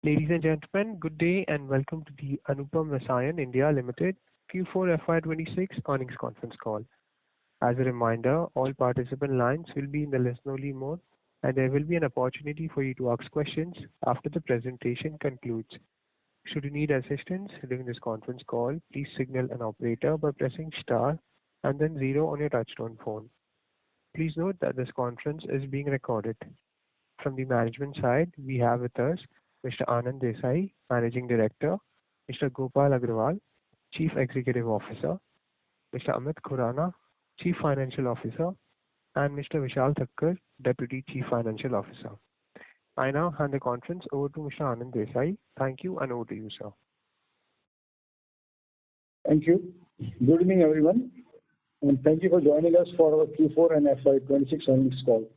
Ladies and gentlemen, good day and welcome to the Anupam Rasayan India Limited Q4 FY26 earnings conference call. As a reminder, all participant lines will be in the listen-only mode, and there will be an opportunity for you to ask questions after the presentation concludes. Should you need assistance during this conference call, please signal an operator by pressing star and then zero on your touchtone phone. Please note that this conference is being recorded. From the management side, we have with us Mr. Anand Desai, Managing Director, Mr. Gopal Agrawal, Chief Executive Officer, Mr. Amit Khurana, Chief Financial Officer, and Mr. Vishal Thakkar, Deputy Chief Financial Officer. I now hand the conference over to Mr. Anand Desai. Thank you, and over to you, sir. Thank you. Good evening, everyone, and thank you for joining us for our Q4 and FY26 earnings call.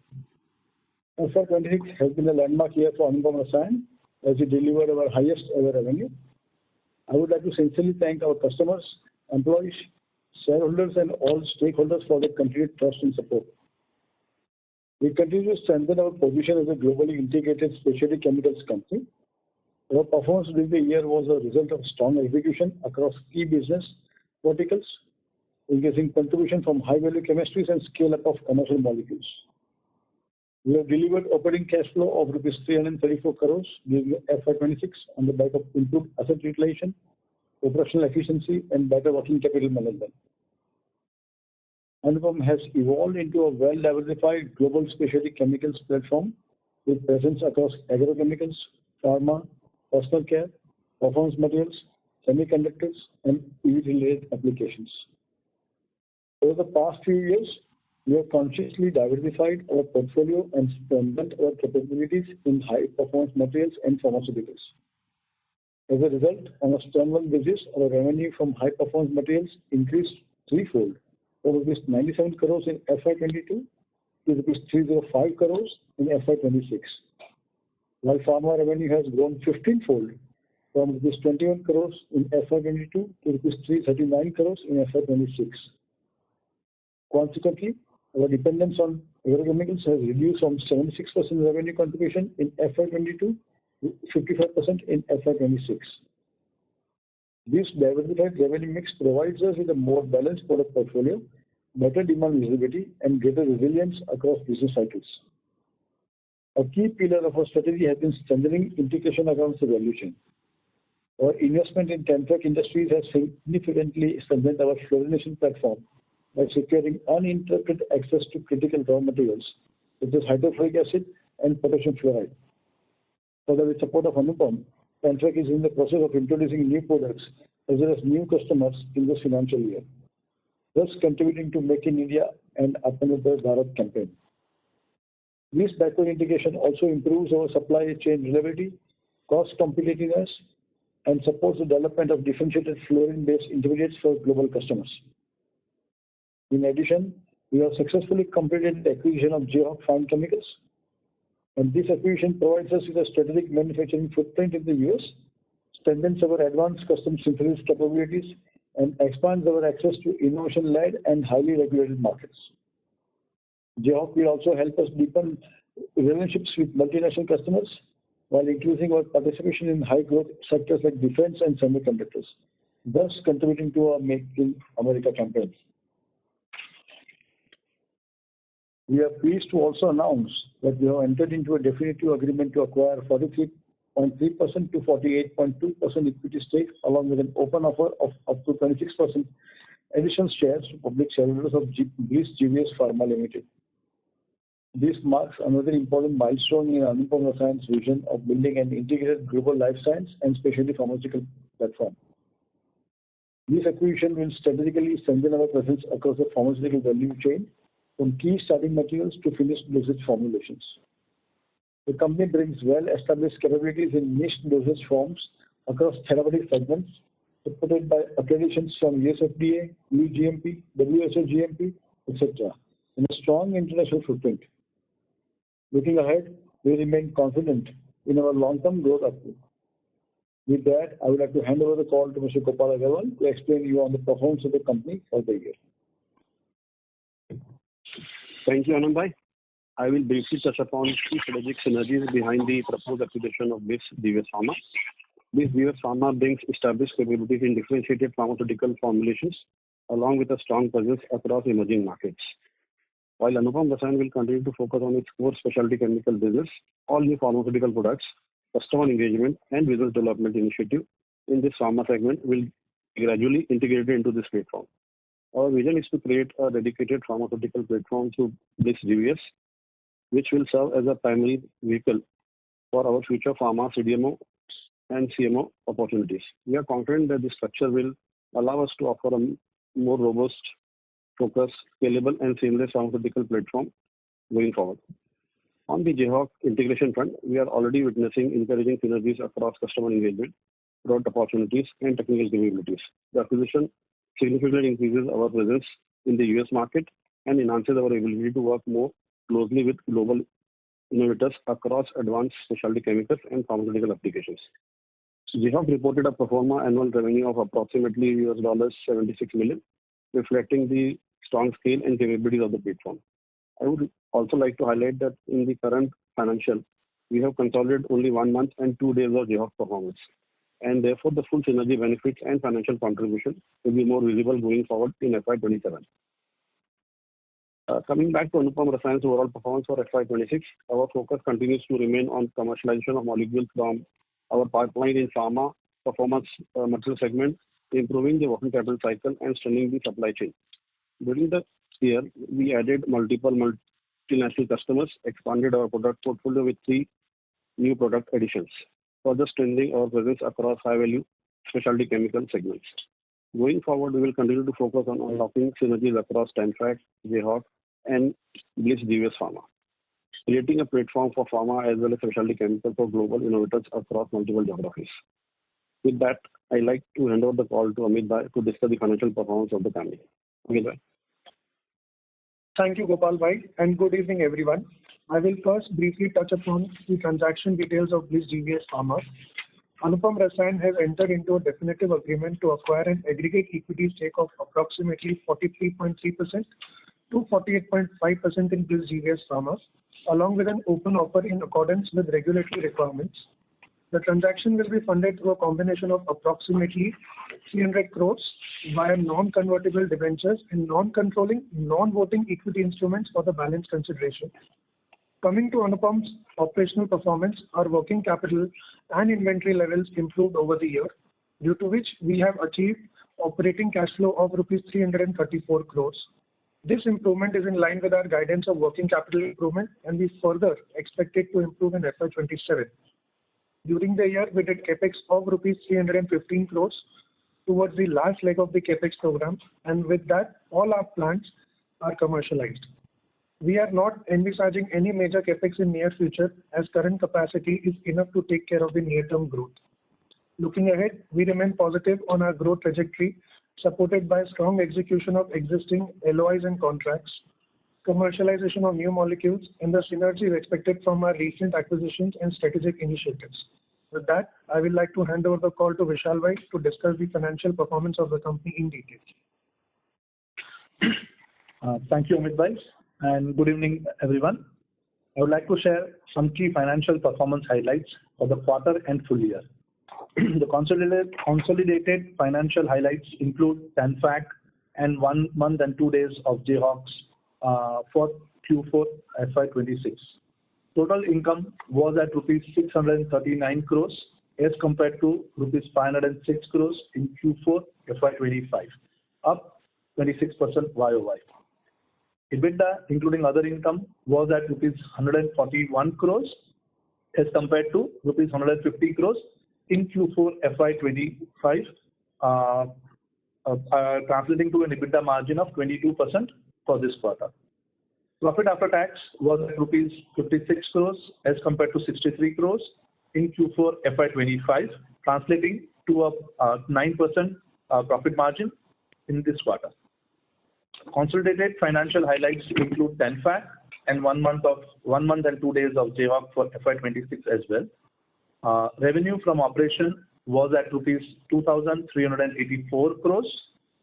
FY26 has been a landmark year for Anupam Rasayan as we delivered our highest ever revenue. I would like to sincerely thank our customers, employees, shareholders, and all stakeholders for their continued trust and support. We continue to strengthen our position as a globally integrated specialty chemicals company. Our performance during the year was a result of strong execution across key business verticals, increasing contribution from high-value chemistries and scale-up of commercial molecules. We have delivered operating cash flow of rupees 334 crores during FY26 on the back of improved asset utilization, operational efficiency, and better working capital management. Anupam has evolved into a well-diversified global specialty chemicals platform with presence across agrochemicals, pharma, personal care, performance materials, semiconductors, and EV-related applications. Over the past few years, we have consciously diversified our portfolio and strengthened our capabilities in high-performance materials and pharmaceuticals. As a result, on a standalone basis, our revenue from high-performance materials increased threefold from rupees 97 crores in FY22 to rupees 305 crores in FY26, while pharma revenue has grown 15-fold from rupees 21 crores in FY22 to rupees 339 crores in FY26. Consequently, our dependence on agrochemicals has reduced from 76% revenue contribution in FY22 to 55% in FY26. This diversified revenue mix provides us with a more balanced product portfolio, better demand visibility, and greater resilience across business cycles. A key pillar of our strategy has been strengthening integration across the value chain. Our investment in Chemtech Industries has significantly strengthened our fluorination platform by securing uninterrupted access to critical raw materials such as hydrofluoric acid and potassium fluoride. Further, with support of Anupam, Chemtech is in the process of introducing new products as well as new customers in this financial year, thus contributing to Make in India and Atmanirbhar Bharat campaign. This backward integration also improves our supply chain reliability, cost competitiveness, and supports the development of differentiated fluorine-based intermediates for global customers. In addition, we have successfully completed the acquisition of Jayhock Fine Chemicals, and this acquisition provides us with a strategic manufacturing footprint in the US, strengthens our advanced custom synthesis capabilities, and expands our access to innovation-led and highly regulated markets. Jayhock will also help us deepen relationships with multinational customers while increasing our participation in high-growth sectors like defense and semiconductors, thus contributing to our Make in America campaign. We are pleased to also announce that we have entered into a definitive agreement to acquire 43.3% to 48.2% equity stake along with an open offer of up to 26% additional shares to public shareholders of Bliss GVS Pharma Limited. This marks another important milestone in Anupam Rasayan's vision of building an integrated global life science and specialty pharmaceutical platform. This acquisition will strategically strengthen our presence across the pharmaceutical value chain, from key starting materials to finished dosage formulations. The company brings well-established capabilities in niche dosage forms across therapeutic segments, supported by accreditations from US FDA, EU GMP, WHO GMP, etc., and a strong international footprint. Looking ahead, we remain confident in our long-term growth outlook. With that, I would like to hand over the call to Mr. Gopal Agrawal to explain you on the performance of the company for the year. Thank you, Anand bhai. I will briefly touch upon key strategic synergies behind the proposed acquisition of Bliss GVS Pharma. Bliss GVS Pharma brings established capabilities in differentiated pharmaceutical formulations, along with a strong presence across emerging markets. While Anupam Rasayan will continue to focus on its core specialty chemical business, all new pharmaceutical products, customer engagement, and business development initiative in this pharma segment will be gradually integrated into this platform. Our vision is to create a dedicated pharmaceutical platform through Bliss GVS, which will serve as a primary vehicle for our future pharma, CDMO, and CMO opportunities. We are confident that this structure will allow us to offer a more robust, focused, scalable, and seamless pharmaceutical platform going forward. On the Jayhawk integration front, we are already witnessing encouraging synergies across customer engagement, product opportunities, and technical capabilities. The acquisition significantly increases our presence in the US market and enhances our ability to work more closely with global innovators across advanced specialty chemicals and pharmaceutical applications. Jayhawk reported a pro forma annual revenue of approximately $76 million, reflecting the strong scale and capabilities of the platform. I would also like to highlight that in the current financial, we have consolidated only 1 month and 2 days of Jayhawk performance, and therefore the full synergy benefits and financial contribution will be more visible going forward in FY27. Coming back to Anupam Rasayan's overall performance for FY26, our focus continues to remain on commercialization of molecules from our pipeline in pharma, performance material segment, improving the working capital cycle, and strengthening the supply chain. During the year, we added multiple multinational customers, expanded our product portfolio with 3 new product additions, further strengthening our presence across high-value specialty chemical segments. Going forward, we will continue to focus on unlocking synergies across Tenfac, Jayhawk, and Bliss GVS Pharma, creating a platform for pharma as well as specialty chemicals for global innovators across multiple geographies. With that, I'd like to hand over the call to Amit Bhai to discuss the financial performance of the company. Amit Bhai. Thank you, Gopal Bhai, and good evening, everyone. I will first briefly touch upon the transaction details of Bliss GVS Pharma. Anupam Rasayan has entered into a definitive agreement to acquire an aggregate equity stake of approximately 43.3% to 48.5% in Bliss GVS Pharma, along with an open offer in accordance with regulatory requirements. The transaction will be funded through a combination of approximately 300 crores via non-convertible debentures and non-controlling, non-voting equity instruments for the balance consideration. Coming to Anupam's operational performance, our working capital and inventory levels improved over the year, due to which we have achieved operating cash flow of rupees 334 crores. This improvement is in line with our guidance of working capital improvement, and we further expect it to improve in FY27. During the year, we did capex of rupees 315 crores towards the last leg of the capex program, and with that, all our plants are commercialized. We are not envisaging any major capex in near future, as current capacity is enough to take care of the near-term growth. Looking ahead, we remain positive on our growth trajectory, supported by strong execution of existing LOIs and contracts, commercialization of new molecules, and the synergies expected from our recent acquisitions and strategic initiatives. With that, I would like to hand over the call to Vishal Bhai to discuss the financial performance of the company in detail. Thank you, Amit Bhai, and good evening, everyone. I would like to share some key financial performance highlights for the quarter and full year. The consolidated financial highlights include Tenfac and 1 month and 2 days of Jayhawk's for Q4 FY26. Total income was at rupees 639 crores as compared to rupees 506 crores in Q4 FY25, up 26% YOY. EBITDA, including other income, was at rupees 141 crores as compared to rupees 150 crores in Q4 FY25, translating to an EBITDA margin of 22% for this quarter. Profit after tax was at rupees 56 crores as compared to 63 crores in Q4 FY25, translating to a 9% profit margin in this quarter. Consolidated financial highlights include Tenfac and 1 month and 2 days of Jayhawk for FY26 as well. Revenue from operation was at rupees 2,384 crores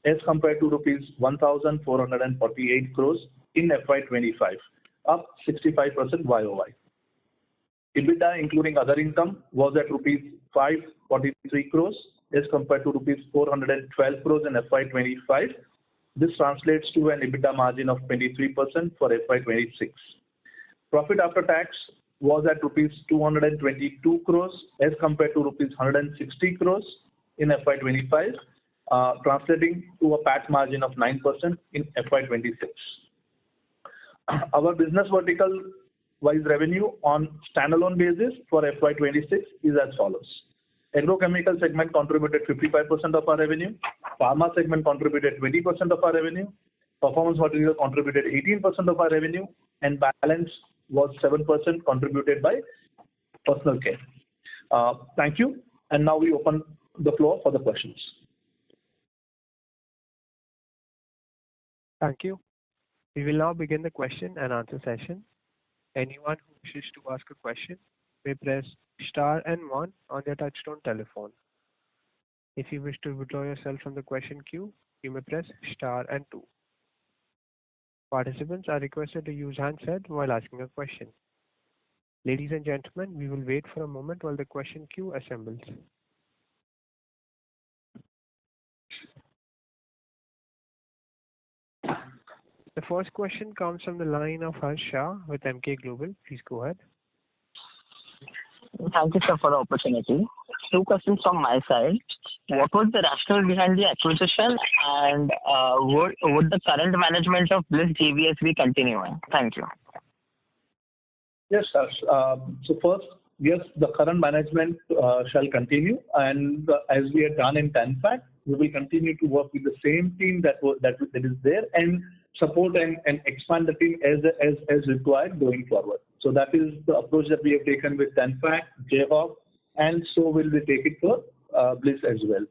as compared to rupees 1,448 crores in FY25, up 65% YOY. EBITDA, including other income, was at rupees 543 crores as compared to rupees 412 crores in FY25. This translates to an EBITDA margin of 23% for FY26. Profit after tax was at rupees 222 crores as compared to rupees 160 crores in FY25, translating to a PAT margin of 9% in FY26. Our business vertical wise revenue on standalone basis for FY26 is as follows. Agrochemical segment contributed 55% of our revenue. Pharma segment contributed 20% of our revenue. Performance material contributed 18% of our revenue, and balance was 7% contributed by personal care. Thank you. And now we open the floor for the questions. Thank you. We will now begin the question and answer session. Anyone who wishes to ask a question may press star and 1 on their touchtone telephone. If you wish to withdraw yourself from the question queue, you may press star and 2. Participants are requested to use handset while asking a question. Ladies and gentlemen, we will wait for a moment while the question queue assembles. The first question comes from the line of Harsh Shah with Emkay Global. Please go ahead. Thank you, sir, for the opportunity. 2 questions from my side. What was the rationale behind the acquisition, and would the current management of Bliss GVS be continuing? Thank you. Yes, Harsh. So first, yes, the current management shall continue, and as we have done in TANFAC, we will continue to work with the same team that is there and support and expand the team as required going forward. So that is the approach that we have taken with TANFAC, Jayhawk, and so will we take it for Bliss as well.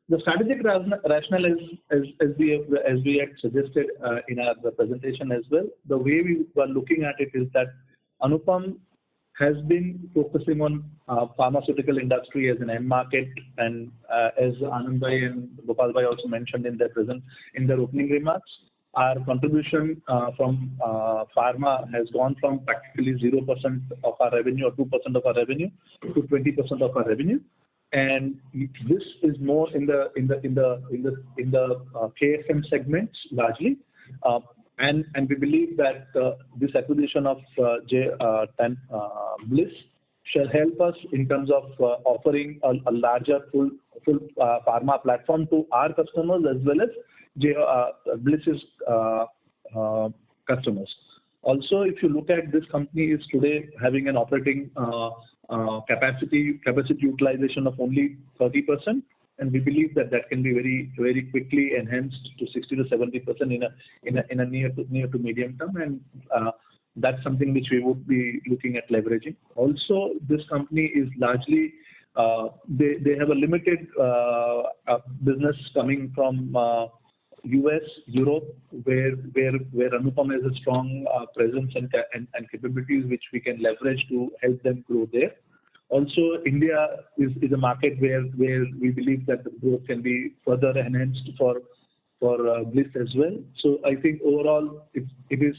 The strategic rationale is, as we had suggested in our presentation as well, the way we were looking at it is that Anupam has been focusing on pharmaceutical industry as an end market, and as Anand Bhai and Gopal Bhai also mentioned in their opening remarks, our contribution from pharma has gone from practically 0% of our revenue or 2% of our revenue to 20% of our revenue, and this is more in the KSM segments largely, and we believe that this acquisition of Bliss shall help us in terms of offering a larger full pharma platform to our customers as well as Bliss's customers. Also, if you look at this company is today having an operating capacity utilization of only 30%, and we believe that can be very, very quickly enhanced to 60 to 70% in a near to medium term, and that's something which we would be looking at leveraging. Also, this company is largely they have a limited business coming from US, Europe, where Anupam has a strong presence and capabilities which we can leverage to help them grow there. Also, India is a market where we believe that the growth can be further enhanced for Bliss as well. So I think overall it is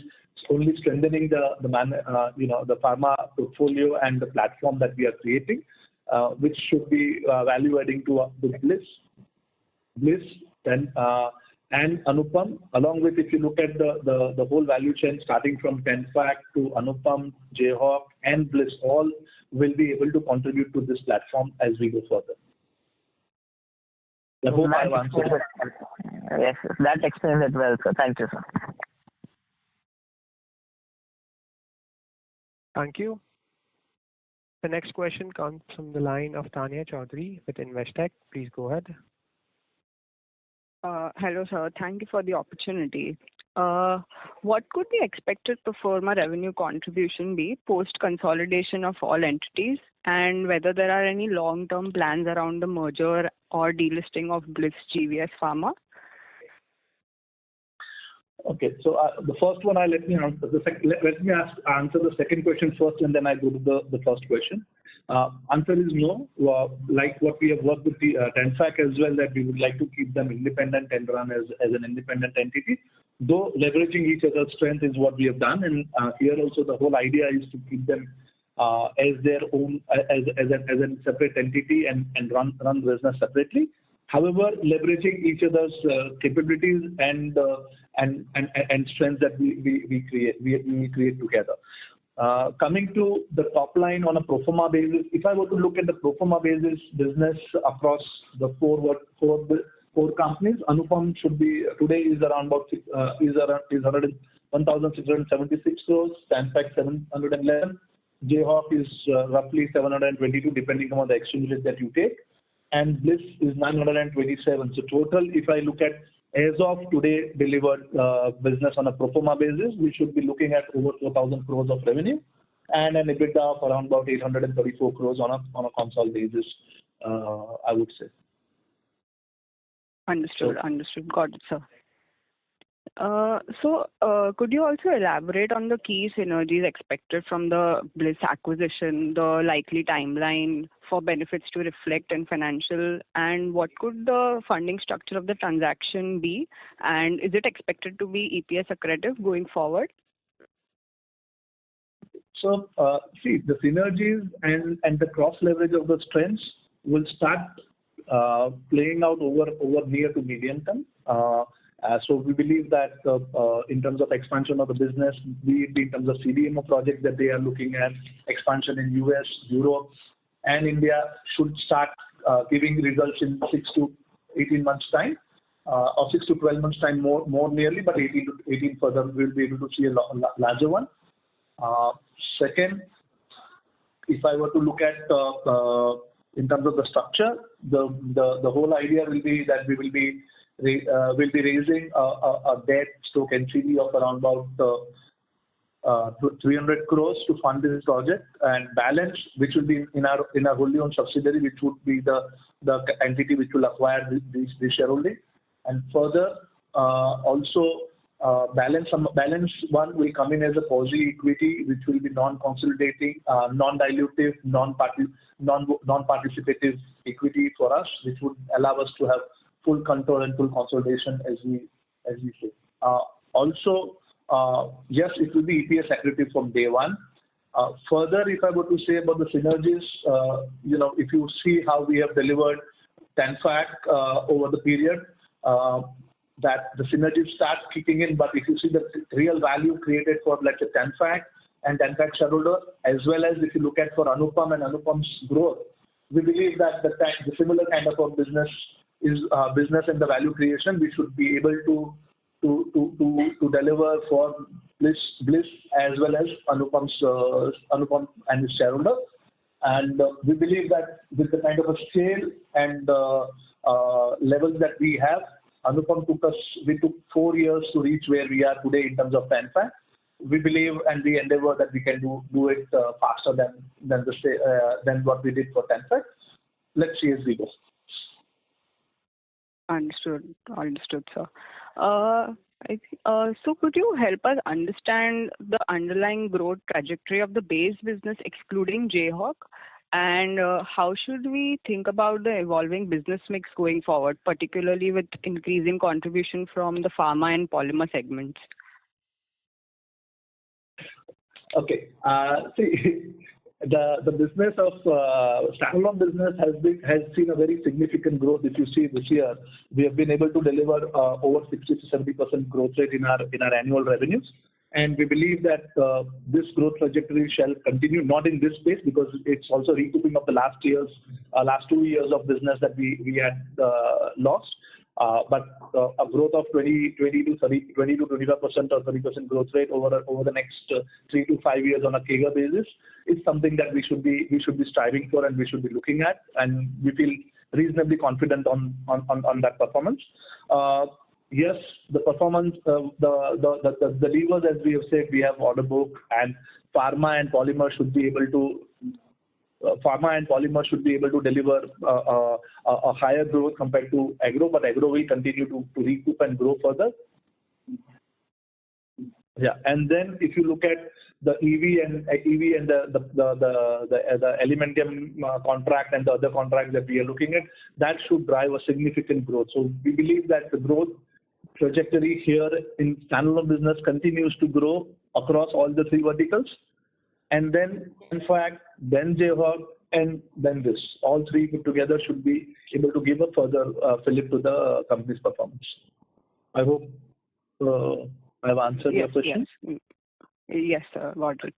only strengthening the pharma portfolio and the platform that we are creating, which should be value adding to the Bliss and Anupam, along with if you look at the whole value chain starting from TANFAC to Anupam, Jayhawk and Bliss, all will be able to contribute to this platform as we go further. I hope I have answered. Yes, that explains it well, sir. Thank you, sir. Thank you. The next question comes from the line of Tanya Chaudhary with Investec. Please go ahead. Hello, sir. Thank you for the opportunity. What could the expected pro forma revenue contribution be post-consolidation of all entities, and whether there are any long-term plans around the merger or delisting of Bliss GVS Pharma? Okay, so the first one, let me answer the second question first, and then I go to the first question. Answer is no. Like what we have worked with the TANFAC as well, that we would like to keep them independent and run as an independent entity. though leveraging each other's strength is what we have done. And here also the whole idea is to keep them as their own, as a separate entity and run business separately. However, leveraging each other's capabilities and strengths that we create together. Coming to the top line on a pro forma basis, if I were to look at the pro forma basis business across the four companies, Anupam should be today is around 1,676 crores, Tanfac 711, Jayhawk is roughly 722 depending on the exchange rate that you take, and Bliss is 927. So total, if I look at as of today delivered business on a pro forma basis, we should be looking at over 4,000 crores of revenue and an EBITDA of around about 834 crores on a consolidated basis, I would say. Understood. Got it, sir. Could you also elaborate on the key synergies expected from the Bliss acquisition, the likely timeline for benefits to reflect in financial, and what could the funding structure of the transaction be? And is it expected to be EPS accretive going forward? So, see, the synergies and the cross leverage of the strengths will start playing out over near to medium term. So we believe that in terms of expansion of the business, be it in terms of CDMO projects that they are looking at, expansion in US, Europe, and India should start giving results in 6 to 18 months time, or 6 to 12 months time more nearly, but 18 further we'll be able to see a larger one. Second, if I were to look at in terms of the structure, the whole idea will be that we will be raising a debt stroke NCD of around about 300 crores to fund this project, and balance which will be in our wholly owned subsidiary, which would be the entity which will acquire this shareholding. And further, also balance one will come in as a quasi equity, which will be non-consolidating, non-dilutive, non-participative equity for us, which would allow us to have full control and full consolidation as we say. Also, yes, it will be EPS accretive from day one. Further, if I were to say about the synergies, if you see how we have delivered Tanfac over the period, that the synergies start kicking in. But if you see the real value created for, let's say, Tanfac and Tanfac shareholder, as well as if you look at for Anupam and Anupam's growth, we believe that the similar kind of a business and the value creation we should be able to deliver for Bliss as well as Anupam and his shareholder. And we believe that with the kind of a scale and levels that we have, Anupam we took 4 years to reach where we are today in terms of Tanfac. We believe and we endeavor that we can do it faster than what we did for Tanfac. Let's see as we go. Understood, sir. So could you help us understand the underlying growth trajectory of the base business excluding Jayhawk? And how should we think about the evolving business mix going forward, particularly with increasing contribution from the pharma and polymer segments? Okay. See, the business of standalone business has seen a very significant growth. If you see this year, we have been able to deliver over 60 to 70% growth rate in our annual revenues. And we believe that this growth trajectory shall continue, not in this space, because it's also recouping of the last 2 years of business that we had lost. But a growth of 20 to 25% or 30% growth rate over the next 3 to 5 years on a CAGR basis is something that we should be striving for and we should be looking at, and we feel reasonably confident on that performance. Yes, the performance, the levers, as we have said, we have order book, and pharma and polymer should be able to deliver a higher growth compared to agro, but agro will continue to recoup and grow further. Yeah, and then if you look at the EV and the Elementium contract and the other contracts that we are looking at, that should drive a significant growth. So we believe that the growth trajectory here in standalone business continues to grow across all the three verticals, and then in fact, then Jayhawk, and then this. All three put together should be able to give a further fillip to the company's performance. I hope I have answered your question. Yes, sir. Got it.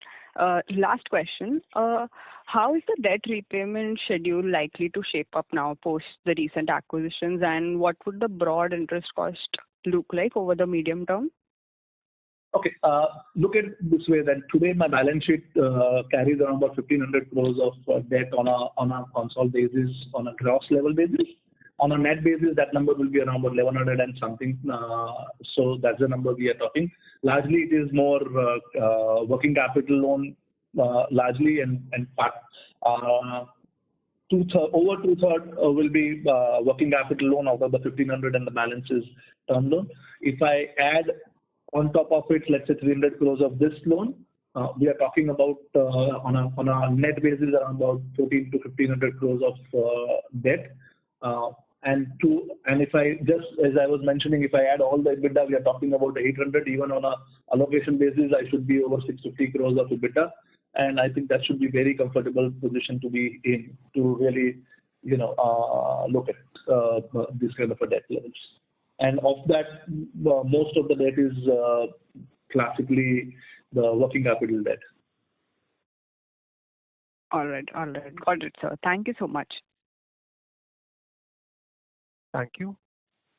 Last question. How is the debt repayment schedule likely to shape up now post the recent acquisitions, and what would the broad interest cost look like over the medium term? Okay. Look at it this way, that today my balance sheet carries around about 1,500 crores of debt on a consolidated basis, on a gross level basis. On a net basis, that number will be around about 1,100 and something. So that's the number we are talking. Largely, it is more working capital loan, largely, and part. Over two-thirds will be working capital loan out of the 1,500, and the balance is term loan. If I add on top of it, let's say 300 crores of this loan, we are talking about on a net basis around about 14 to 1,500 crores of debt. And if I just, as I was mentioning, if I add all the EBITDA, we are talking about 800. Even on a allocation basis, I should be over 650 crores of EBITDA, and I think that should be very comfortable position to be in to really, look at this kind of a debt levels. And of that, most of the debt is classically the working capital debt. All right. Got it, sir. Thank you so much. Thank you.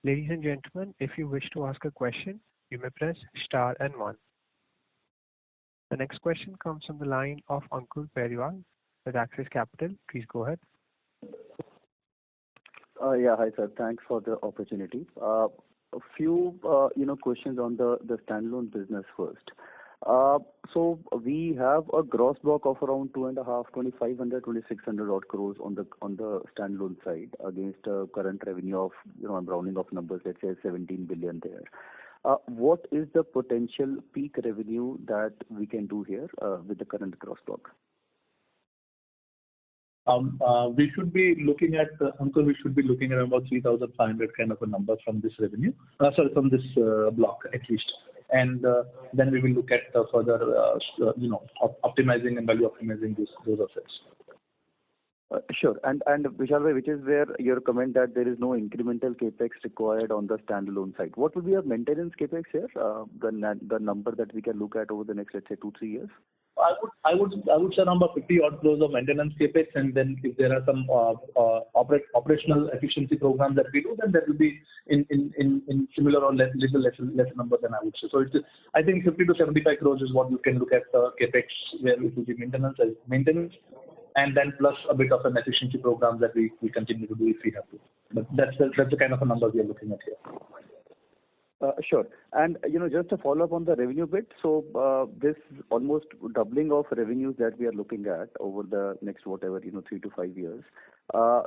Ladies and gentlemen, if you wish to ask a question, you may press star and 1. The next question comes from the line of Ankur Periwal with Axis Capital. Please go ahead. Yeah, hi sir. Thanks for the opportunity. A few questions on the standalone business first. So we have a gross block of around 2,500, 2,600 odd crores on the standalone side against a current revenue of, I'm rounding off numbers, let's say 17 billion there. What is the potential peak revenue that we can do here with the current gross block? We should be looking at, Uncle, about 3,500 kind of a number from this revenue. From this block at least. And then we will look at further, optimizing and value optimizing those assets. Sure. And Vishal, which is where your comment that there is no incremental capex required on the standalone side. What would be a maintenance capex here? The number that we can look at over the next, let's say, 2-3 years. I would say around 50 odd crores of maintenance capex, and then if there are some operational efficiency programs that we do, then that will be in similar or little less number than I would say. So I think 50 to 75 crores is what you can look at capex, where it will be maintenance, and then plus a bit of an efficiency program that we continue to do if we have to. But that's the kind of a number we are looking at here. Sure. And, just to follow up on the revenue bit, so this almost doubling of revenues that we are looking at over the next, 3 to 5 years,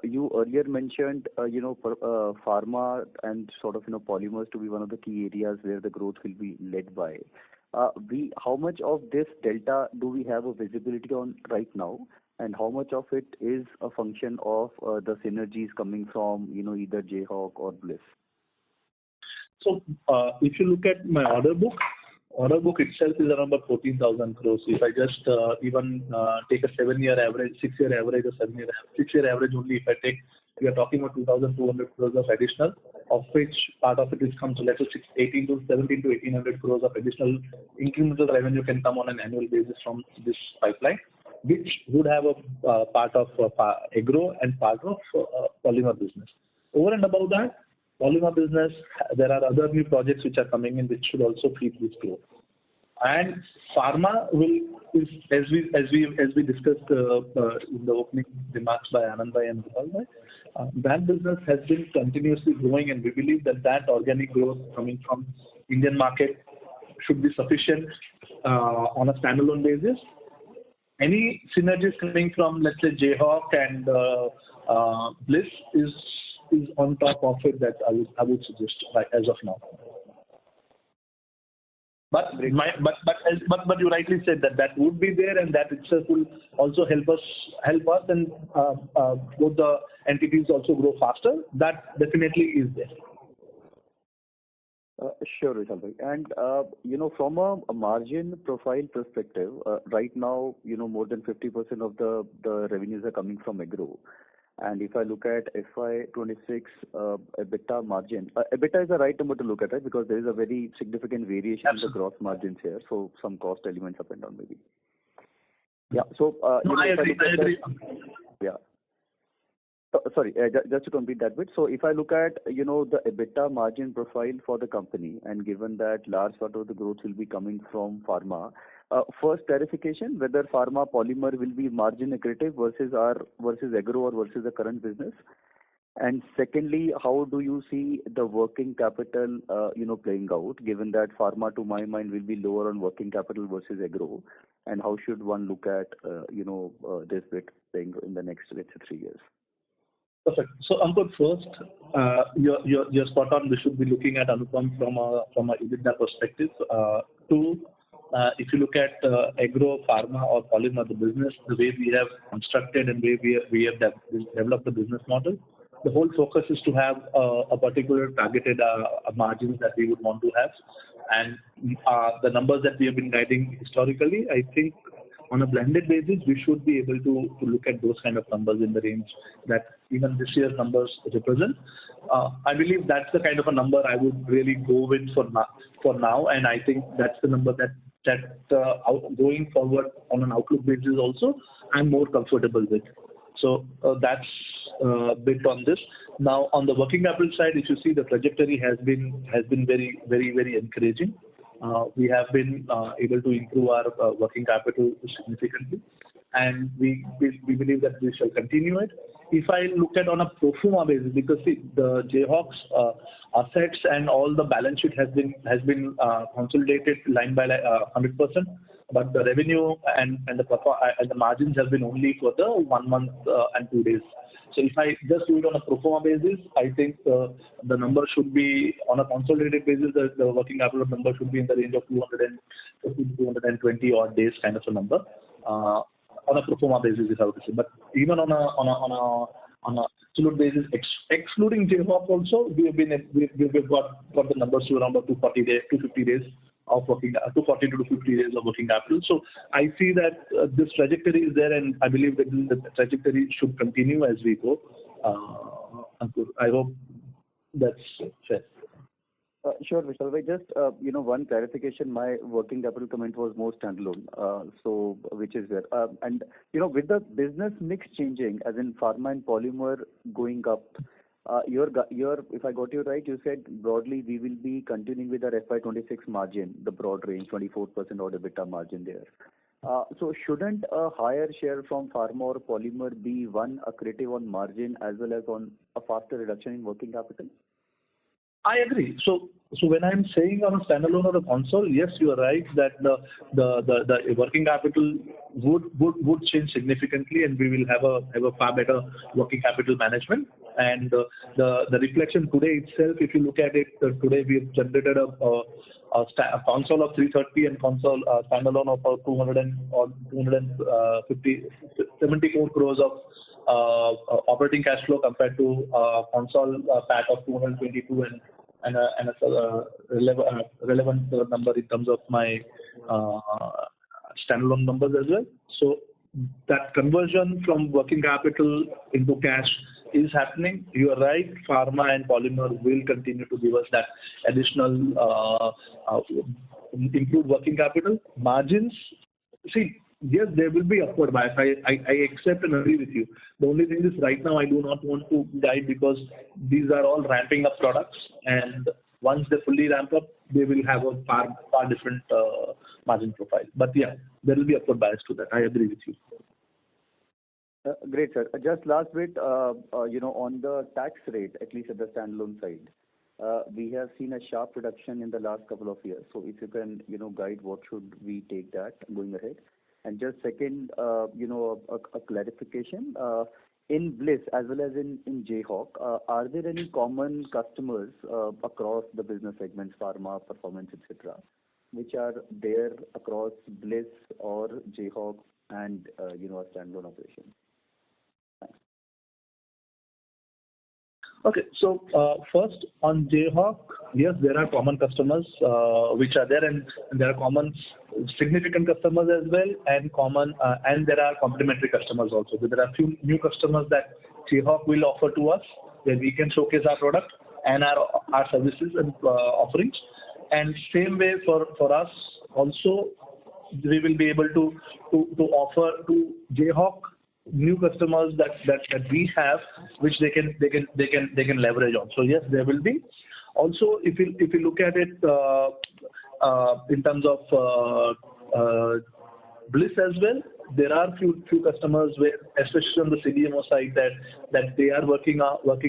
you earlier mentioned, pharma and sort of, polymers to be one of the key areas where the growth will be led by. How much of this delta do we have a visibility on right now? And how much of it is a function of the synergies coming from, either Jayhawk or Bliss? So if you look at my order book itself is around about 14,000 crores. If I just even take a 7-year average, 6-year average, or 6-year average only, if I take, we are talking about 2,200 crores of additional, of which part of it is comes to let's say 17 to 1,800 crores of additional incremental revenue can come on an annual basis from this pipeline, which would have a part of agro and part of polymer business. Over and above that, polymer business, there are other new projects which are coming in which should also feed this growth. And pharma is as we discussed in the opening remarks by Anand Bhai and Gopal Bhai, that business has been continuously growing, and we believe that organic growth coming from Indian market should be sufficient on a standalone basis. Any synergies coming from, let's say, Jayhawk and Bliss is on top of it that I would suggest as of now. But you rightly said that would be there, and that itself will also help us and both the entities also grow faster. That definitely is there. Sure, Vishal bhai. And from a margin profile perspective, right now, more than 50% of the revenues are coming from agro. And if I look at FY26 EBITDA margin, EBITDA is the right number to look at, right? Because there is a very significant variation in the gross margins here. So some cost elements up and down maybe. Yeah. So No, I agree. Yeah. Sorry, just to complete that bit. So if I look at, the EBITDA margin profile for the company, and given that large part of the growth will be coming from pharma, first clarification, whether pharma polymer will be margin accretive versus agro or versus the current business. And secondly, how do you see the working capital, playing out, given that pharma, to my mind, will be lower on working capital versus agro? And how should one look at, this bit playing in the next, let's say, 3 years? Perfect. So, Ankur, first, you're spot on. We should be looking at Anupam from a EBITDA perspective. Two, if you look at agro, pharma, or polymer, the business, the way we have constructed and way we have developed the business model, the whole focus is to have a particular targeted margins that we would want to have. And the numbers that we have been guiding historically, I think on a blended basis, we should be able to look at those kind of numbers in the range that even this year's numbers represent. I believe that's the kind of a number I would really go with for now, and I think that's the number that going forward on an outlook basis also, I'm more comfortable with. So that's a bit on this. Now, on the working capital side, if you see, the trajectory has been very, very, very encouraging. We have been able to improve our working capital significantly, and we believe that we shall continue it. If I look at on a pro forma basis, because see, the Jayhawk's assets and all the balance sheet has been consolidated line by line 100%, but the revenue and the margins have been only for the 1 month and 2 days. So if I just do it on a pro forma basis, I think the number should be on a consolidated basis. The working capital number should be in the range of 250 to 220 odd days, kind of a number on a pro forma basis, is how to say. But even on a absolute basis, excluding Jayhawk also, we've got the numbers to around 240 days, 250 days of working, 240 to 250 days of working capital. So I see that this trajectory is there, and I believe that the trajectory should continue as we go. I hope that's fair. Sure, Vishal bhai. Just one clarification. My working capital comment was more standalone, so which is there. And with the business mix changing, as in pharma and polymer going up, your if I got you right, you said broadly we will be continuing with our FY26 margin, the broad range, 24% odd EBITDA margin there. So shouldn't a higher share from pharma or polymer be one accretive on margin as well as on a faster reduction in working capital? I agree. So when I'm saying on a standalone or a console, yes, you are right that the working capital would change significantly, and we will have a far better working capital management. And the reflection today itself, if you look at it, today we have generated a console of 330 and console standalone of 74 crores of operating cash flow compared to console PAT of 222 and a relevant number in terms of my standalone numbers as well. So that conversion from working capital into cash is happening. You are right. Pharma and polymer will continue to give us that additional improved working capital margins. See, yes, there will be upward bias. I accept and agree with you. The only thing is right now I do not want to guide because these are all ramping up products, and once they fully ramp up, they will have a far different margin profile. But yeah, there will be upward bias to that. I agree with you. Great, sir. Just last bit, on the tax rate, at least at the standalone side, we have seen a sharp reduction in the last couple of years. So if you can, guide what should we take that going ahead. And just second, a clarification. In Bliss as well as in Jayhawk, are there any common customers across the business segments, pharma, performance, etc., which are there across Bliss or Jayhawk and a standalone operation? Thanks. Okay, so first on Jayhawk, yes, there are common customers which are there, and there are common significant customers as well, and there are complementary customers also. So there are few new customers that Jayhawk will offer to us, where we can showcase our product and our services and offerings. And same way for us also, we will be able to offer to Jayhawk new customers that we have, which they can leverage on. So yes, there will be. Also, if you look at it in terms of Bliss as well, there are few customers where, especially on the CDMO side, that they are working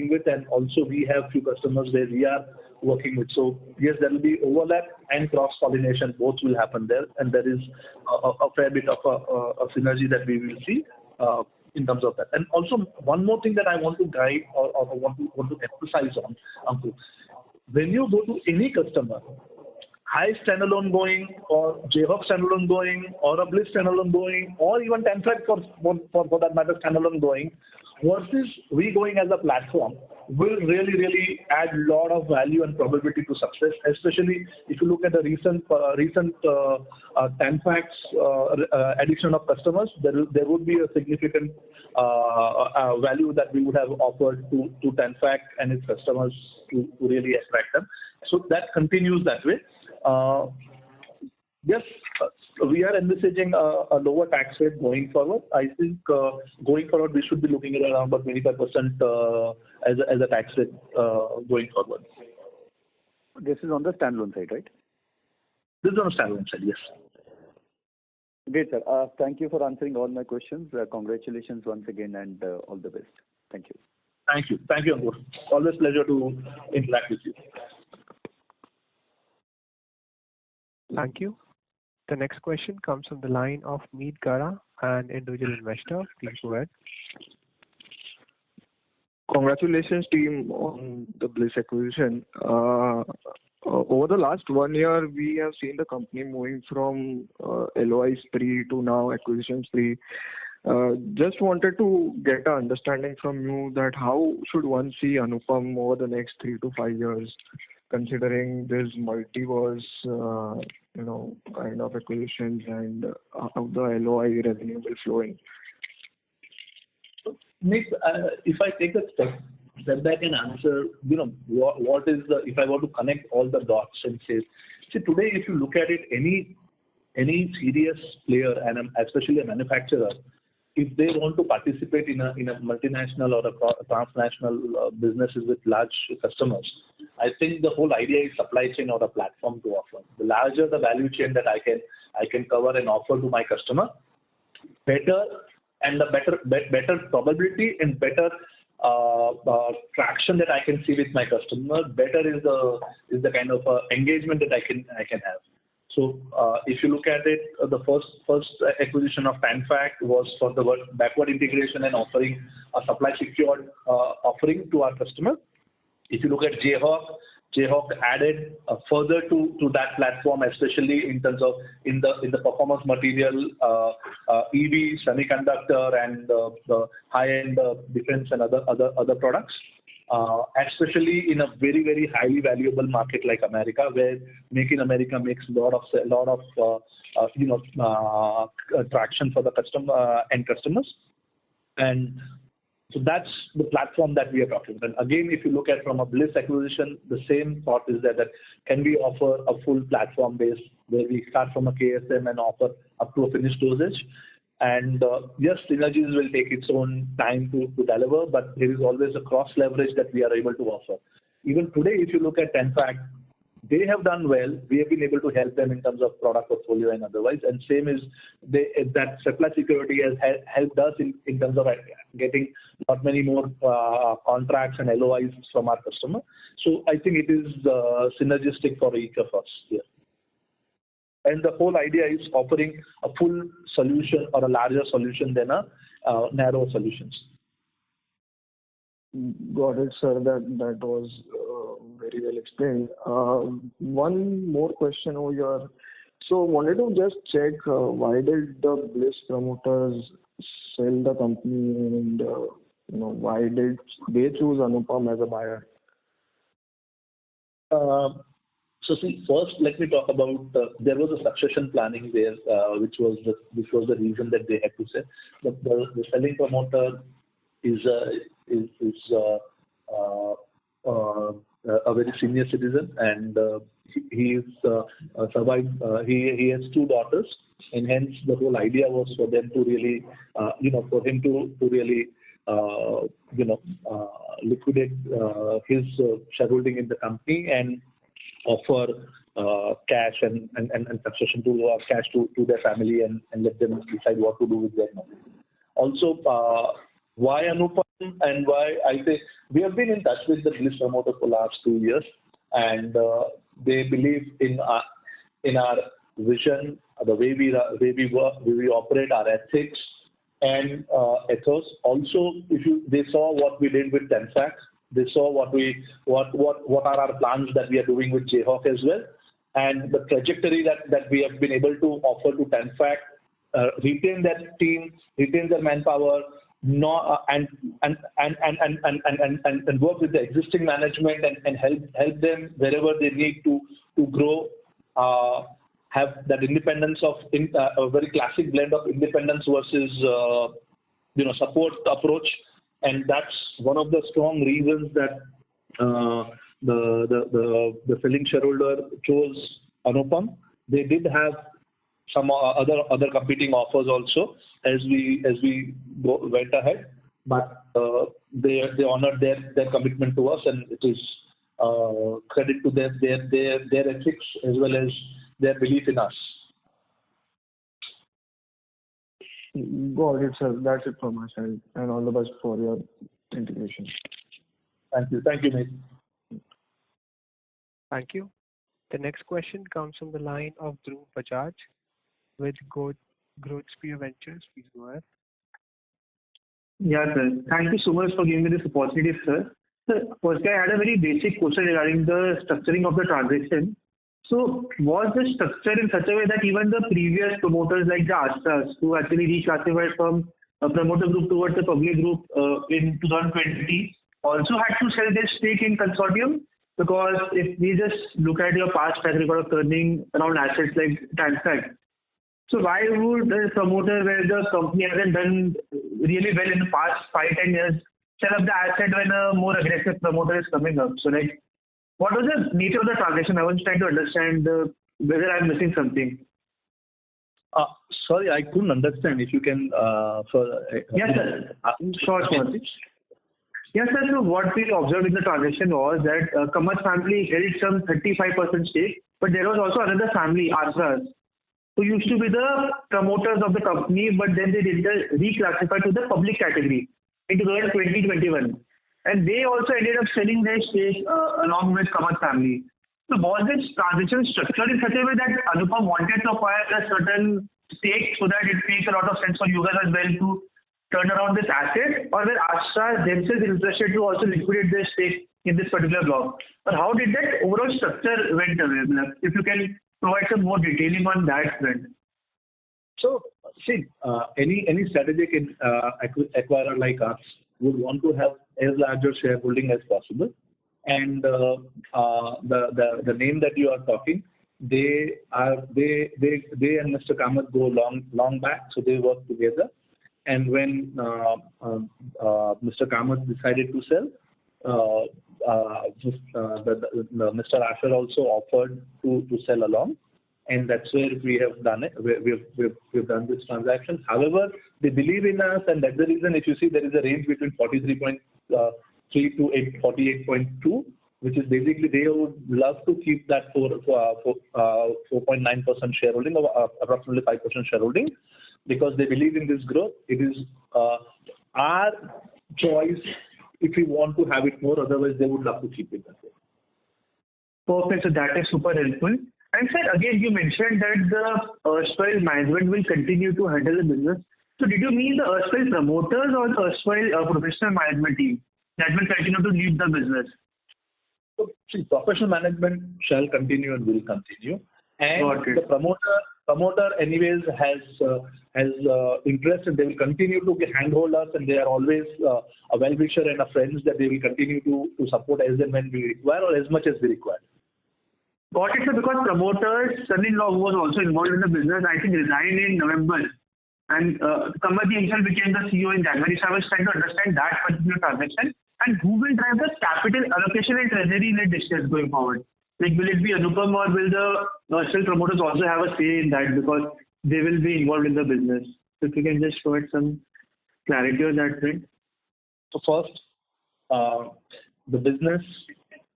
with, and also we have few customers where we are working with. So yes, there will be overlap and cross pollination. Both will happen there, and there is a fair bit of a synergy that we will see in terms of that. And also one more thing that I want to guide or want to emphasize on, Ankur. When you go to any customer, High standalone going, or Jayhawk standalone going, or a Bliss standalone going, or even Tenfact for that matter standalone going, versus we going as a platform, will really add a lot of value and probability to success. Especially if you look at the recent Tenfact's addition of customers, there would be a significant value that we would have offered to Tenfact and its customers to really attract them. So that continues that way. Yes, we are envisaging a lower tax rate going forward. I think going forward we should be looking at around about 25% as a tax rate going forward. This is on the standalone side, right? This is on the standalone side, yes. Great, sir. Thank you for answering all my questions. Congratulations once again, and all the best. Thank you. Thank you. Thank you, Ankur. Always pleasure to interact with you. Thank you. The next question comes from the line of Meet Gara, an individual investor. Please go ahead. Congratulations, team, on the Bliss acquisition. Over the last 1 year, we have seen the company moving from LOI spree to now acquisition spree. Just wanted to get an understanding from you that how should one see Anupam over the next 3 to 5 years, considering this multiverse, kind of acquisitions and how the LOI revenue will flow in? Nick, if I take a step back and answer, what is the, if I want to connect all the dots and say, see, today if you look at it, any serious player, and especially a manufacturer, if they want to participate in a multinational or a transnational businesses with large customers, I think the whole idea is supply chain or a platform to offer. The larger the value chain that I can cover and offer to my customer, better and the better probability and better traction that I can see with my customer, better is the kind of engagement that I can have. So if you look at it, the first acquisition of Tenfact was for the backward integration and offering a supply secured offering to our customer. If you look at Jayhawk added further to that platform, especially in terms of in the performance material, EV, semiconductor, and the high-end defense and other products. Especially in a very highly valuable market like America, where Make in America makes a lot of traction for the customer and customers. And so that's the platform that we are talking about. And again, if you look at from a Bliss acquisition, the same thought is that can we offer a full platform base where we start from a KSM and offer up to a finished dosage. And yes, synergies will take its own time to deliver, but there is always a cross leverage that we are able to offer. Even today, if you look at Tenfact, they have done well. We have been able to help them in terms of product portfolio and otherwise. And same is that supply security has helped us in terms of getting not many more contracts and LOIs from our customer. So I think it is synergistic for each of us here. And the whole idea is offering a full solution or a larger solution than a narrow solutions. Got it, sir. That was very well explained. One more question over here. So wanted to just check why did the Bliss promoters sell the company, and why did they choose Anupam as a buyer? So see, first let me talk about there was a succession planning there, which was the reason that they had to sell. The selling promoter is a very senior citizen, and he is survived. He has two daughters, and hence the whole idea was for them to really, for him to really, liquidate his shareholding in the company and offer cash and succession to cash to their family and let them decide what to do with their money. Also, why Anupam and why I say we have been in touch with the Bliss promoter for last 2 years, and they believe in our vision, the way we work, the way we operate, our ethics and ethos. Also, they saw what we did with Tenfac. They saw what are our plans that we are doing with Jayhawk as well, and the trajectory that we have been able to offer to Tenfac, retain that team, retain their manpower, and work with the existing management and help them wherever they need to grow. Have that independence of a very classic blend of independence versus support approach. And that's one of the strong reasons that the selling shareholder chose Anupam. They did have some other competing offers also as we went ahead, but they honored their commitment to us, and it is credit to their ethics as well as their belief in us. Got it, sir. That's it from my side, and all the best for your integration. Thank you, mate. Thank you. The next question comes from the line of Dhruv Bajaj with Growth Sphere Ventures. Please go ahead. Yeah, sir. Thank you so much for giving me this opportunity, sir. Sir, firstly, I had a very basic question regarding the structuring of the transaction. So, was the structure in such a way that even the previous promoters like the Astras, who actually reclassified from a promoter group towards a public group in 2020, also had to sell their stake in consortium? Because if we just look at your past track record of turning around assets like Tanfac, so why would the promoter, where the company hasn't done really well in the past 5-10 years, sell up the asset when a more aggressive promoter is coming up? So what was the nature of the transaction? I was trying to understand whether I'm missing something. Sorry, I couldn't understand. If you can, yes, sir. Sure. Yes, sir. So what we observed in the transaction was that Kamath family held some 35% stake, but there was also another family, Astras, who used to be the promoters of the company, but then they did the reclassify to the public category in 2021. And they also ended up selling their stake along with Kamath family. So was this transaction structured in such a way that Anupam wanted to acquire a certain stake so that it makes a lot of sense for you guys as well to turn around this asset? Or were Astras themselves interested to also liquidate their stake in this particular block? But how did that overall structure went away? If you can provide some more detailing on that front. So, see, any strategic acquirer like us would want to have as larger shareholding as possible, and the name that you are talking, they and Mr. Kamath go long back, so they work together. And when Mr. Kamath decided to sell, Mr. Asher also offered to sell along, and that's where we have done it. We've done this transaction. However, they believe in us, and that's the reason. If you see, there is a range between 43.3 to 48.2, which is basically they would love to keep that 4.9% shareholding, or approximately 5% shareholding, because they believe in this growth. It is our choice if we want to have it more. Otherwise, they would love to keep it that way. Perfect. So that is super helpful. And sir, again, you mentioned that the erstwhile management will continue to handle the business. So did you mean the erstwhile promoters or the erstwhile professional management team that will continue to lead the business? So, see, professional management shall continue and will continue. And the promoter anyways has interest, and they will continue to handhold us, and they are always a well-wisher and a friend that they will continue to support as and when we require, or as much as we require. Got it, sir, because promoter's son-in-law, who was also involved in the business, I think resigned in November. And Kamathi himself became the CEO in January. So I was trying to understand that particular transaction. And who will drive the capital allocation and treasury-led decisions going forward? Like, will it be Anupam, or will the still promoters also have a say in that because they will be involved in the business? So if you can just provide some clarity on that front. So first, the business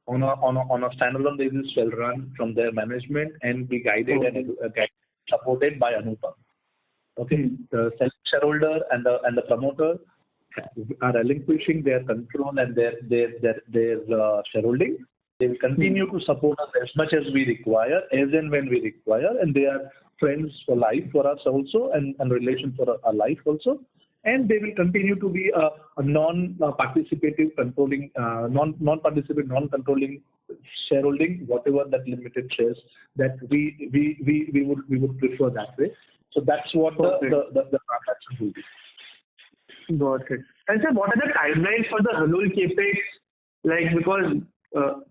on a standalone basis will run from their management and be guided and supported by Anupam. Okay, the shareholder and the promoter are relinquishing their control and their shareholding. They will continue to support us as much as we require, as and when we require, and they are friends for life for us also, and relation for our life also. And they will continue to be a non-participative controlling, non-controlling shareholding, whatever that limited shares that we would prefer that way. So that's what the transaction will be. Got it. And sir, what are the timelines for the Halol capex? Like, because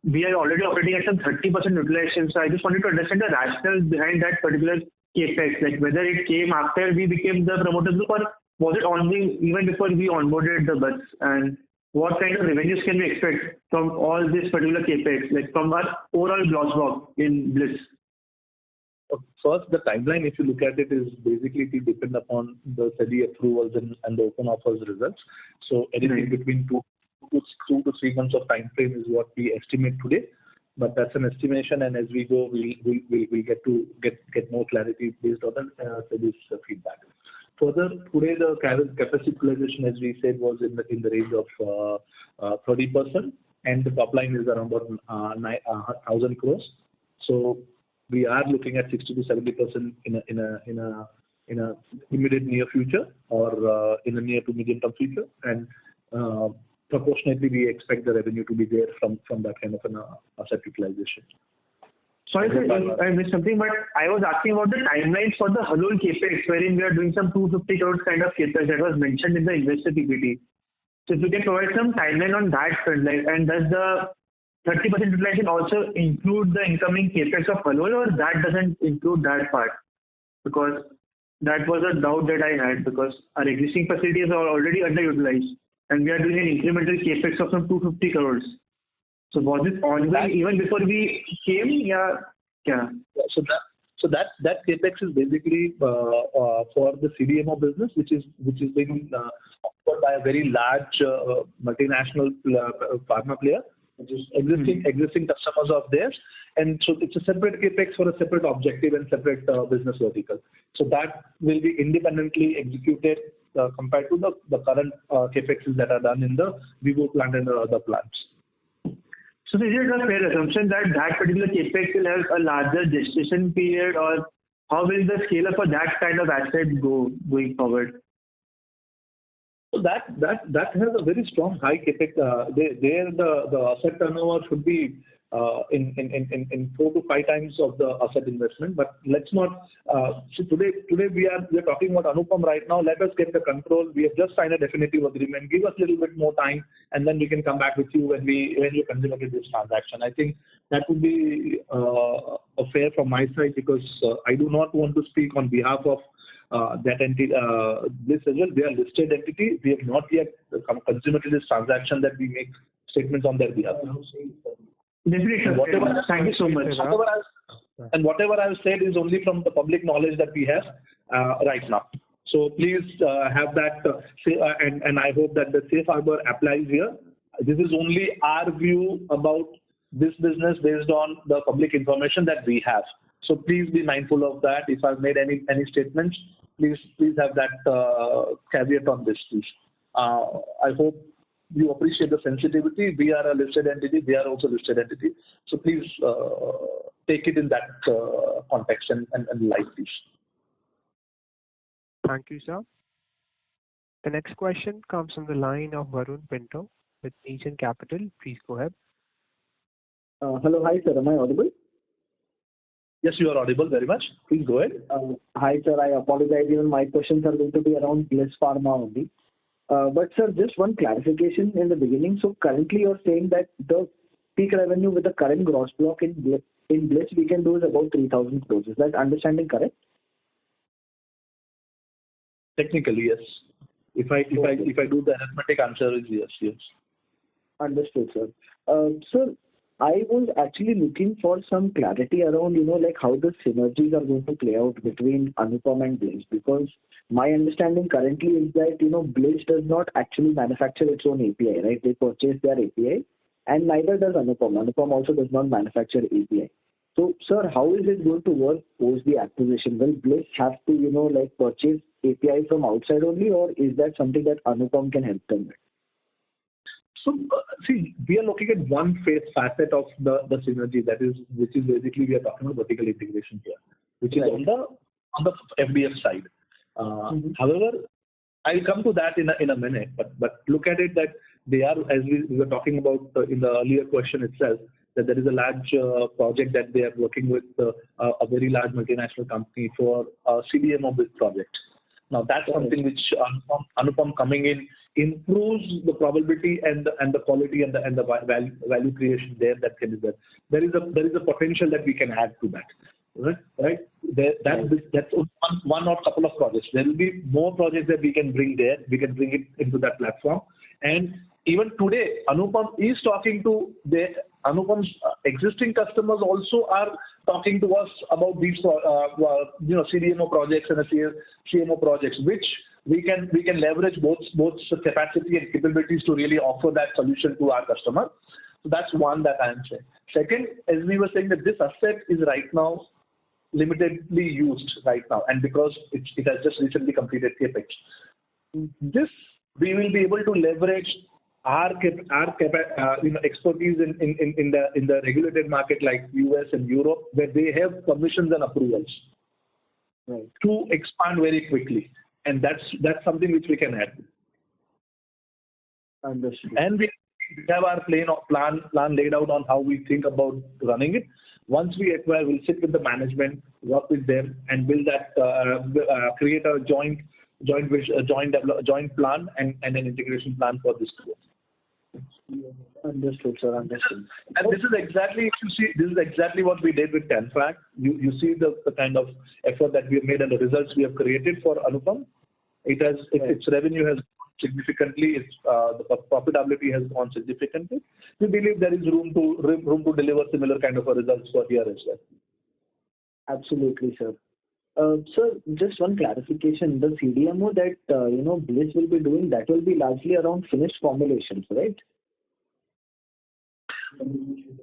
we are already operating at some 30% utilization, so I just wanted to understand the rationale behind that particular capex, like whether it came after we became the promoter group, or was it only even before we onboarded the bus? And what kind of revenues can we expect from all this particular capex, like from our overall gross block in Bliss? First, the timeline, if you look at it, is basically to depend upon the SEBI approvals and the open offers results. So anything between 2 to 3 months of time frame is what we estimate today. But that's an estimation, and as we go, we'll get more clarity based on SEBI's feedback. Further, today the capacity utilization, as we said, was in the range of 30%, and the top line is around 1,000 crores. So we are looking at 60 to 70% in a immediate near future, or in the near to medium term future, and proportionately we expect the revenue to be there from that kind of an asset utilization. Sorry sir, I missed something, but I was asking about the timelines for the Halol capex, wherein we are doing some 250 crores kind of capex that was mentioned in the investor PPT. So if you can provide some timeline on that front, like, and does the 30% utilization also include the incoming capex of Halol, or that doesn't include that part? Because that was a doubt that I had, because our existing facilities are already underutilized and we are doing an incremental capex of some 250 crores. So was it ongoing even before we came? Yeah. So that capex is basically for the CDMO business, which is being offered by a very large multinational pharma player, which is existing customers of theirs, and so it's a separate capex for a separate objective and separate business vertical. So that will be independently executed compared to the current capexes that are done in the Vivo plant and the other plants. So is it a fair assumption that that particular capex will have a larger gestation period, or how will the scale up for that kind of asset going forward? So that has a very strong high capex. The asset turnover should be in 4 to 5 times of the asset investment. But let's not. So today we are talking about Anupam right now. Let us get the control. We have just signed a definitive agreement. Give us a little bit more time, and then we can come back with you when you consummate this transaction. I think that would be fair from my side, because I do not want to speak on behalf of that entity. This as well, they are listed entity. We have not yet consummated this transaction that we make statements on their behalf. Definitely. Thank you so much. Whatever I've said is only from the public knowledge that we have right now. So please have that, and I hope that the safe harbor applies here. This is only our view about this business based on the public information that we have. So please be mindful of that. If I've made any statements, please have that caveat on this, please. I hope you appreciate the sensitivity. We are a listed entity. They are also a listed entity. So please take it in that context and light, please. Thank you, sir. The next question comes from the line of Varun Pinto with Asian Capital. Please go ahead. Hello. Hi, sir. Am I audible? Yes, you are audible very much. Please go ahead. Hi, sir. I apologize. Even my questions are going to be around Bliss Pharma only. But, sir, just one clarification in the beginning. So currently you're saying that the peak revenue with the current gross block in in Bliss we can do is about 3,000 crores. Is that understanding correct? Technically, yes. If I do the arithmetic, answer is yes. Understood, sir. Sir, I was actually looking for some clarity around, like how the synergies are going to play out between Anupam and Bliss, because my understanding currently is that, Bliss does not actually manufacture its own API, right? They purchase their API, and neither does Anupam. Anupam also does not manufacture API. So, sir, how is it going to work post the acquisition? Will Bliss have to, purchase API from outside only, or is that something that Anupam can help them with? So, see, we are looking at one facet of the synergy, which is basically we are talking about vertical integration here, which is on the FDF side. However, I'll come to that in a minute, but look at it that they are, as we were talking about in the earlier question itself, that there is a large project that they are working with a very large multinational company for a CDMO big project. Now, that's something which Anupam coming in improves the probability and the quality and the value creation there that can be there. There is a potential that we can add to that. Right? That's one or couple of projects. There will be more projects that we can bring there. We can bring it into that platform. And even today, Anupam is talking to Anupam's existing customers also are talking to us about these CDMO projects and CMO projects, which we can leverage both capacity and capabilities to really offer that solution to our customer. So that's one that I am saying. Second, as we were saying, that this asset is right now limitedly used right now, and because it has just recently completed capex, this we will be able to leverage our expertise in the regulated market like US and Europe, where they have permissions and approvals to expand very quickly, and that's something which we can add. Understood. And we have our plan laid out on how we think about running it. Once we acquire, we'll sit with the management, work with them, and build that, create a joint plan and an integration plan for this growth. Understood, sir. Understood. And this is exactly, if you see, this is exactly what we did with Tenfac. You see the kind of effort that we have made and the results we have created for Anupam. Its revenue has significantly, the profitability has gone significantly. We believe there is room to deliver similar kind of a results for here as well. Absolutely, sir. Sir, just one clarification. The CDMO that Bliss will be doing, that will be largely around finished formulations, right?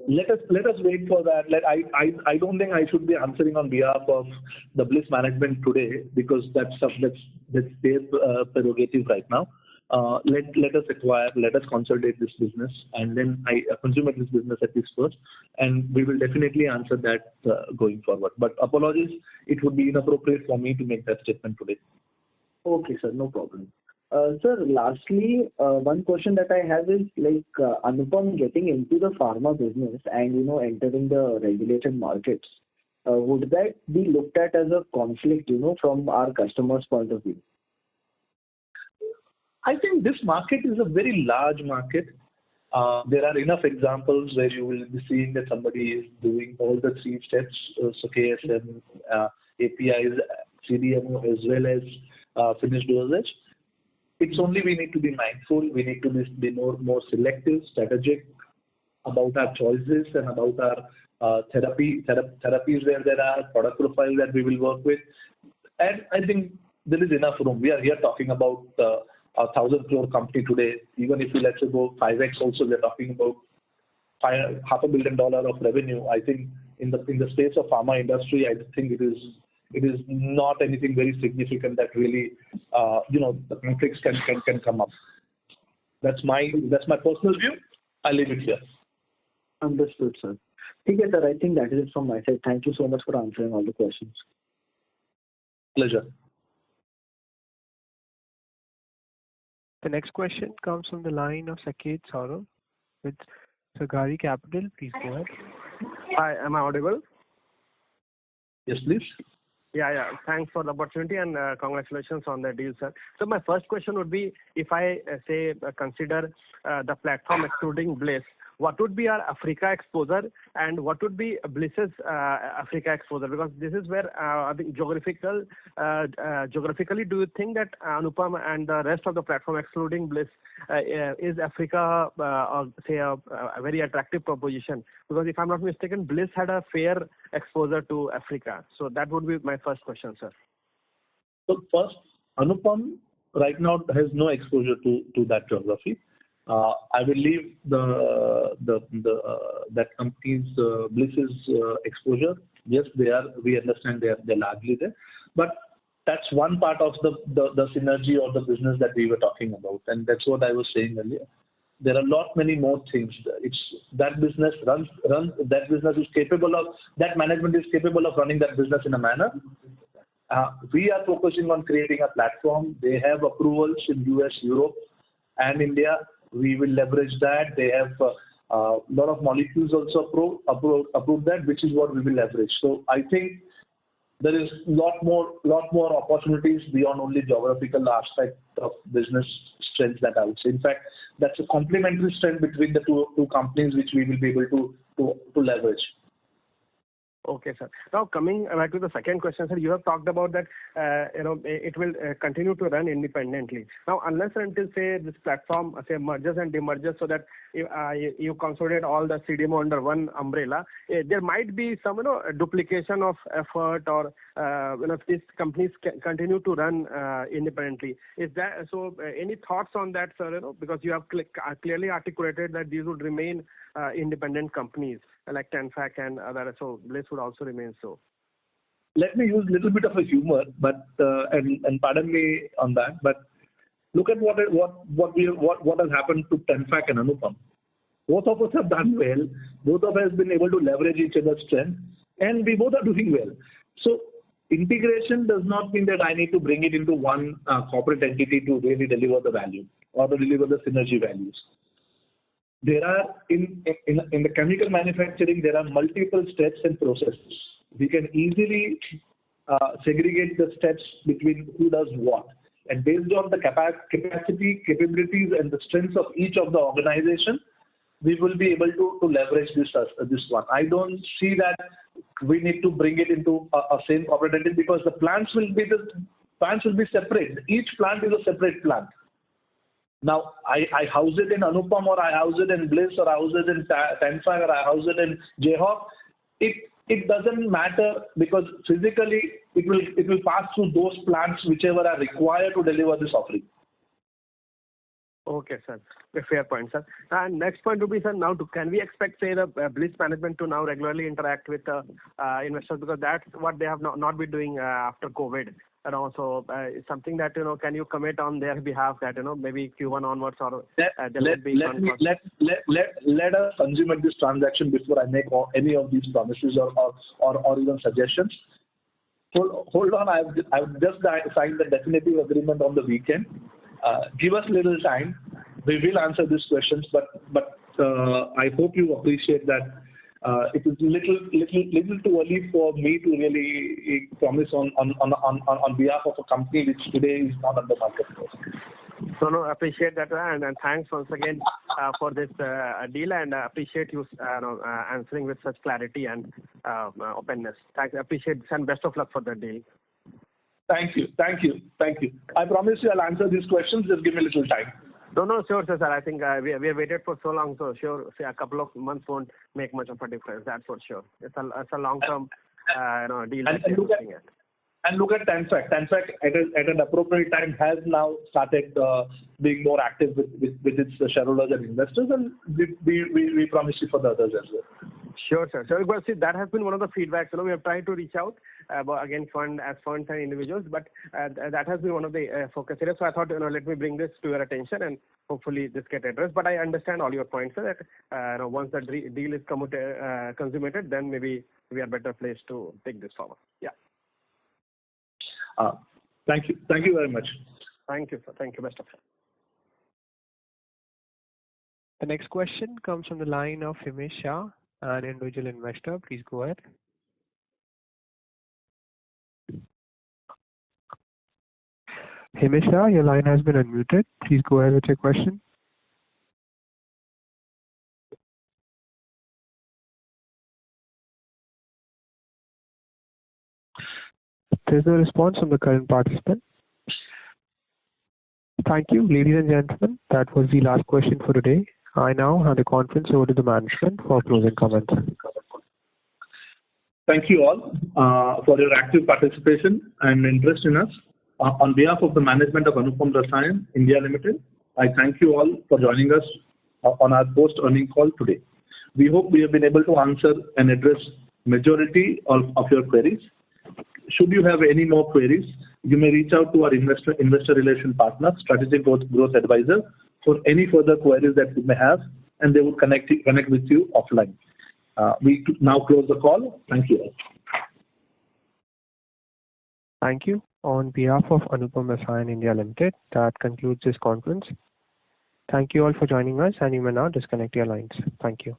Let us wait for that. I don't think I should be answering on behalf of the Bliss management today, because that's their prerogative right now. Let us acquire, let us consolidate this business, and then I consummate this business at least first, and we will definitely answer that going forward. But apologies, it would be inappropriate for me to make that statement today. Okay, sir, no problem. Sir, lastly, one question that I have is Anupam getting into the pharma business and entering the regulated markets. Would that be looked at as a conflict, from our customers' point of view? I think this market is a very large market. There are enough examples where you will be seeing that somebody is doing all the three steps, so KSM, APIs, CDMO, as well as finished dosage. It's only we need to be mindful. We need to be more selective, strategic about our choices and about our therapies where there are product profiles that we will work with. And I think there is enough room. We are here talking about a 1,000 crore company today. Even if we let's say go 5x also, we are talking about $500 million of revenue. I think in the space of pharma industry, I think it is not anything very significant that really the conflicts can come up. That's my personal view. I'll leave it here. Understood, sir. Okay, sir. I think that is it from my side. Thank you so much for answering all the questions. Pleasure. The next question comes from the line of Saket Saurav with Sagari Capital. Please go ahead. Hi, am I audible? Yes, please. Yeah. Thanks for the opportunity and congratulations on the deal, sir. So my first question would be, if I consider the platform excluding Bliss, what would be our Africa exposure and what would be Bliss's Africa exposure? Because this is where I think geographically, do you think that Anupam and the rest of the platform, excluding Bliss, is Africa, say, a very attractive proposition? Because if I'm not mistaken, Bliss had a fair exposure to Africa. So that would be my first question, sir. So first, Anupam right now has no exposure to that geography. I will leave that company's Bliss's exposure. Yes, they are. We understand they're largely there, but that's one part of the synergy or the business that we were talking about, and that's what I was saying earlier. There are many more things. It's that business runs. That business is capable of. That management is capable of running that business in a manner. We are focusing on creating a platform. They have approvals in US, Europe, and India. We will leverage that. They have a lot of molecules also approved that, which is what we will leverage. So I think there is lot more opportunities beyond only geographical aspect of business strengths that I would say. In fact, that's a complementary strength between the two companies, which we will be able to leverage. Okay, sir. Now coming back to the second question, sir, you have talked about that it will continue to run independently. Now, unless and until say this platform merges and demerges, so that you consolidate all the CDMO under one umbrella, there might be some duplication of effort, or if these companies continue to run independently. Is that so? Any thoughts on that, sir? Because you have clearly articulated that these would remain independent companies like Tenfac and other, so Bliss would also remain so. Let me use a little bit of a humor, but and pardon me on that. But look at what has happened to Tenfac and Anupam. Both of us have done well. Both of us have been able to leverage each other's strength, and we both are doing well. So integration does not mean that I need to bring it into one corporate entity to really deliver the value or to deliver the synergy values. There are in the chemical manufacturing, there are multiple steps and processes. We can easily segregate the steps between who does what, and based on the capacity, capabilities, and the strengths of each of the organization, we will be able to leverage this one. I don't see that we need to bring it into a same corporate entity, because the plants will be separate. Each plant is a separate plant. Now, I house it in Anupam, or I house it in Bliss, or I house it in Tenfac, or I house it in Jayhawk. It doesn't matter, because physically it will pass through those plants whichever are required to deliver this offering. Okay, sir. A fair point, sir. And next point would be, sir, now can we expect, say, the Bliss management to now regularly interact with investors, because that's what they have not been doing after COVID? And also something that, can you commit on their behalf that, maybe Q1 onwards, or let us consummate this transaction before I make any of these promises or even suggestions. Hold on, I've just signed the definitive agreement on the weekend. Give us a little time. We will answer these questions, but I hope you appreciate that it is little too early for me to really promise on behalf of a company which today is not under market. No, I appreciate that, and thanks once again for this deal, and appreciate you answering with such clarity and openness. Thanks, I appreciate this, and best of luck for the deal. Thank you. I promise you I'll answer these questions. Just give me a little time. No, sure, sir. I think we have waited for so long, so sure, say a couple of months won't make much of a difference. That's for sure. It's a long-term deal. And look at Tenfac. Tenfac at an appropriate time has now started being more active with its shareholders and investors, and we promise you for the others as well. Sure, sir. So, see, that has been one of the feedbacks. We have tried to reach out, again, funds and individuals, but that has been one of the focus areas. So I thought, let me bring this to your attention, and hopefully this get addressed. But I understand all your points, sir, that once the deal is consummated, then maybe we are better placed to take this forward. Yeah. Thank you. Thank you very much. Thank you, sir. Thank you. Best of luck. The next question comes from the line of Himesh Shah, an individual investor. Please go ahead. Himesh Shah, your line has been unmuted. Please go ahead with your question. There's no response from the current participant. Thank you, ladies and gentlemen. That was the last question for today. I now hand the conference over to the management for closing comments. Thank you all for your active participation and interest in us. On behalf of the management of Anupam Rasayan India Limited, I thank you all for joining us on our post-earning call today. We hope we have been able to answer and address majority of your queries. Should you have any more queries, you may reach out to our investor relation partner, Strategic Growth Advisor, for any further queries that you may have, and they will connect with you offline. We now close the call. Thank you all. Thank you. On behalf of Anupam Rasayan India Limited, that concludes this conference. Thank you all for joining us, and you may now disconnect your lines. Thank you.